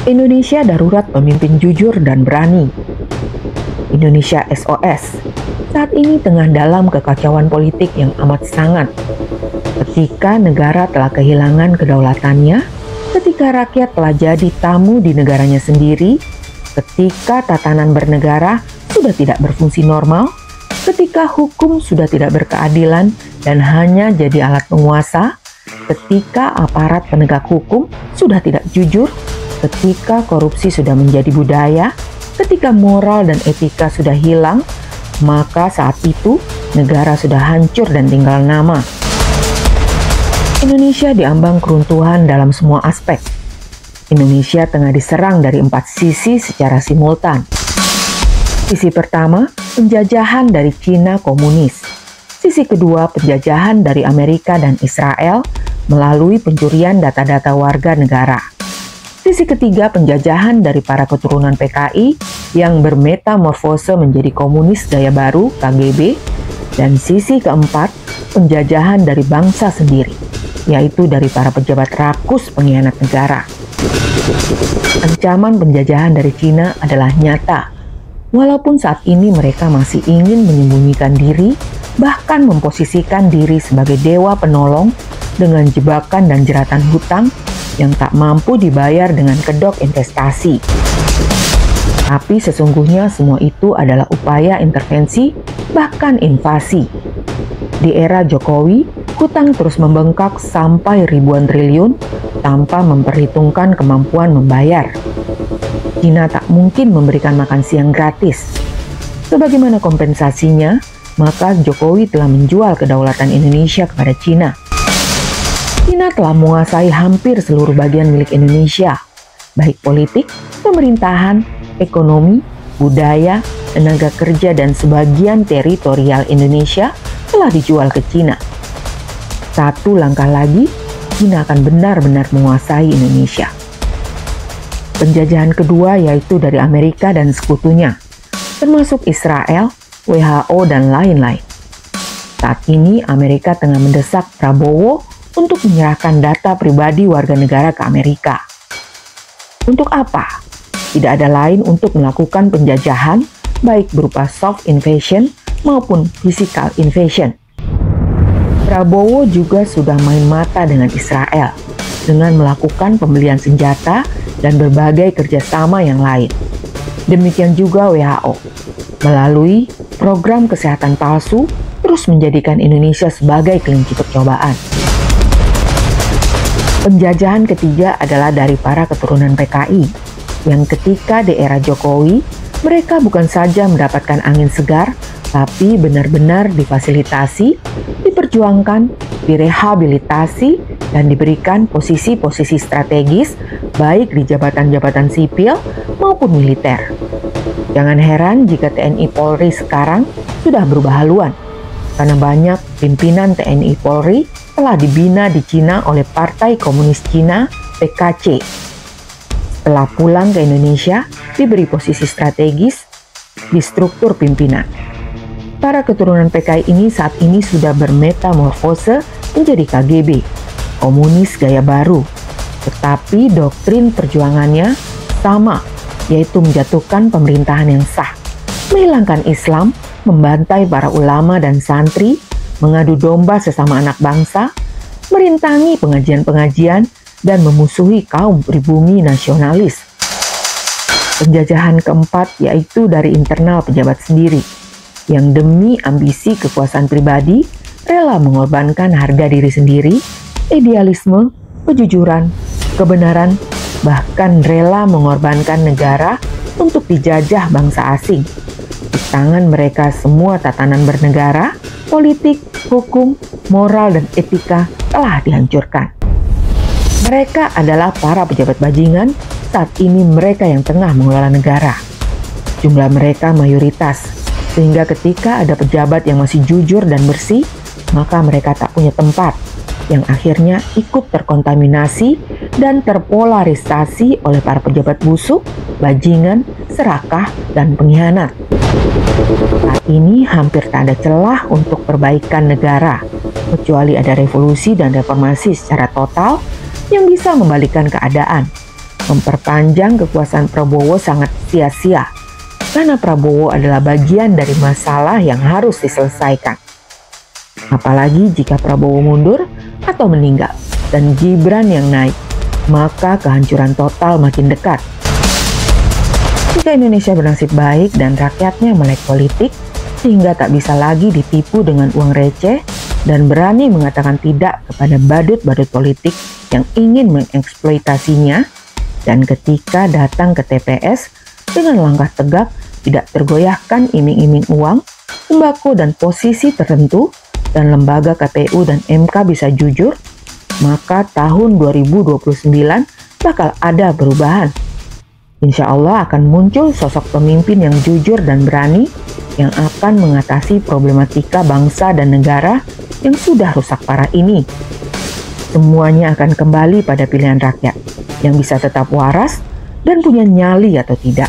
Indonesia darurat pemimpin jujur dan berani. Indonesia SOS saat ini tengah dalam kekacauan politik yang amat sangat. Ketika negara telah kehilangan kedaulatannya, ketika rakyat telah jadi tamu di negaranya sendiri, ketika tatanan bernegara sudah tidak berfungsi normal, ketika hukum sudah tidak berkeadilan dan hanya jadi alat penguasa, ketika aparat penegak hukum sudah tidak jujur, ketika korupsi sudah menjadi budaya, ketika moral dan etika sudah hilang, maka saat itu negara sudah hancur dan tinggal nama. Indonesia diambang keruntuhan dalam semua aspek. Indonesia tengah diserang dari 4 sisi secara simultan. Sisi pertama, penjajahan dari Cina komunis. Sisi kedua, penjajahan dari Amerika dan Israel melalui pencurian data-data warga negara. Sisi ketiga, penjajahan dari para keturunan PKI yang bermetamorfose menjadi komunis gaya baru KGB. Dan sisi keempat, penjajahan dari bangsa sendiri, yaitu dari para pejabat rakus pengkhianat negara. Ancaman penjajahan dari Cina adalah nyata. Walaupun saat ini mereka masih ingin menyembunyikan diri, bahkan memposisikan diri sebagai dewa penolong dengan jebakan dan jeratan hutang yang tak mampu dibayar dengan kedok investasi. Tapi sesungguhnya semua itu adalah upaya intervensi, bahkan invasi. Di era Jokowi, hutang terus membengkak sampai ribuan triliun tanpa memperhitungkan kemampuan membayar. Cina tak mungkin memberikan makan siang gratis. Sebagaimana kompensasinya, maka Jokowi telah menjual kedaulatan Indonesia kepada Cina. Cina telah menguasai hampir seluruh bagian milik Indonesia, baik politik, pemerintahan, ekonomi, budaya, tenaga kerja, dan sebagian teritorial Indonesia telah dijual ke Cina. Satu langkah lagi, Cina akan benar-benar menguasai Indonesia. Penjajahan kedua yaitu dari Amerika dan sekutunya, termasuk Israel, WHO, dan lain-lain. Saat ini Amerika tengah mendesak Prabowo untuk menyerahkan data pribadi warga negara ke Amerika. Untuk apa? Tidak ada lain untuk melakukan penjajahan, baik berupa soft invasion maupun physical invasion. Prabowo juga sudah main mata dengan Israel, dengan melakukan pembelian senjata dan berbagai kerjasama yang lain. Demikian juga WHO, melalui program kesehatan palsu, terus menjadikan Indonesia sebagai kelinci percobaan. Penjajahan ketiga adalah dari para keturunan PKI, yang ketika di era Jokowi, mereka bukan saja mendapatkan angin segar, tapi benar-benar difasilitasi, diperjuangkan, direhabilitasi, dan diberikan posisi-posisi strategis, baik di jabatan-jabatan sipil maupun militer. Jangan heran jika TNI Polri sekarang sudah berubah haluan, karena banyak pimpinan TNI Polri telah dibina di Cina oleh Partai Komunis Cina (PKC). Setelah pulang ke Indonesia, diberi posisi strategis di struktur pimpinan. Para keturunan PKI ini saat ini sudah bermetamorfose menjadi KGB, komunis gaya baru. Tetapi doktrin perjuangannya sama, yaitu menjatuhkan pemerintahan yang sah, menghilangkan Islam, membantai para ulama dan santri, mengadu domba sesama anak bangsa, merintangi pengajian-pengajian, dan memusuhi kaum pribumi nasionalis. Penjajahan keempat yaitu dari internal pejabat sendiri, yang demi ambisi kekuasaan pribadi, rela mengorbankan harga diri sendiri, idealisme, kejujuran, kebenaran, bahkan rela mengorbankan negara untuk dijajah bangsa asing. Di tangan mereka semua tatanan bernegara, politik, hukum, moral, dan etika telah dihancurkan. Mereka adalah para pejabat bajingan, saat ini mereka yang tengah mengelola negara. Jumlah mereka mayoritas, sehingga ketika ada pejabat yang masih jujur dan bersih, maka mereka tak punya tempat, yang akhirnya ikut terkontaminasi dan terpolarisasi oleh para pejabat busuk, bajingan, serakah, dan pengkhianat. Saat ini hampir tak ada celah untuk perbaikan negara, kecuali ada revolusi dan reformasi secara total yang bisa membalikkan keadaan. Memperpanjang kekuasaan Prabowo sangat sia-sia, karena Prabowo adalah bagian dari masalah yang harus diselesaikan. Apalagi jika Prabowo mundur atau meninggal dan Gibran yang naik, maka kehancuran total makin dekat. Jika Indonesia bernasib baik dan rakyatnya melek politik, sehingga tak bisa lagi ditipu dengan uang receh dan berani mengatakan tidak kepada badut-badut politik yang ingin mengeksploitasinya, dan ketika datang ke TPS dengan langkah tegak, tidak tergoyahkan iming-iming uang, sembako dan posisi tertentu, dan lembaga KPU dan MK bisa jujur, maka tahun 2029 bakal ada perubahan. Insya Allah akan muncul sosok pemimpin yang jujur dan berani, yang akan mengatasi problematika bangsa dan negara yang sudah rusak parah ini. Semuanya akan kembali pada pilihan rakyat, yang bisa tetap waras dan punya nyali atau tidak.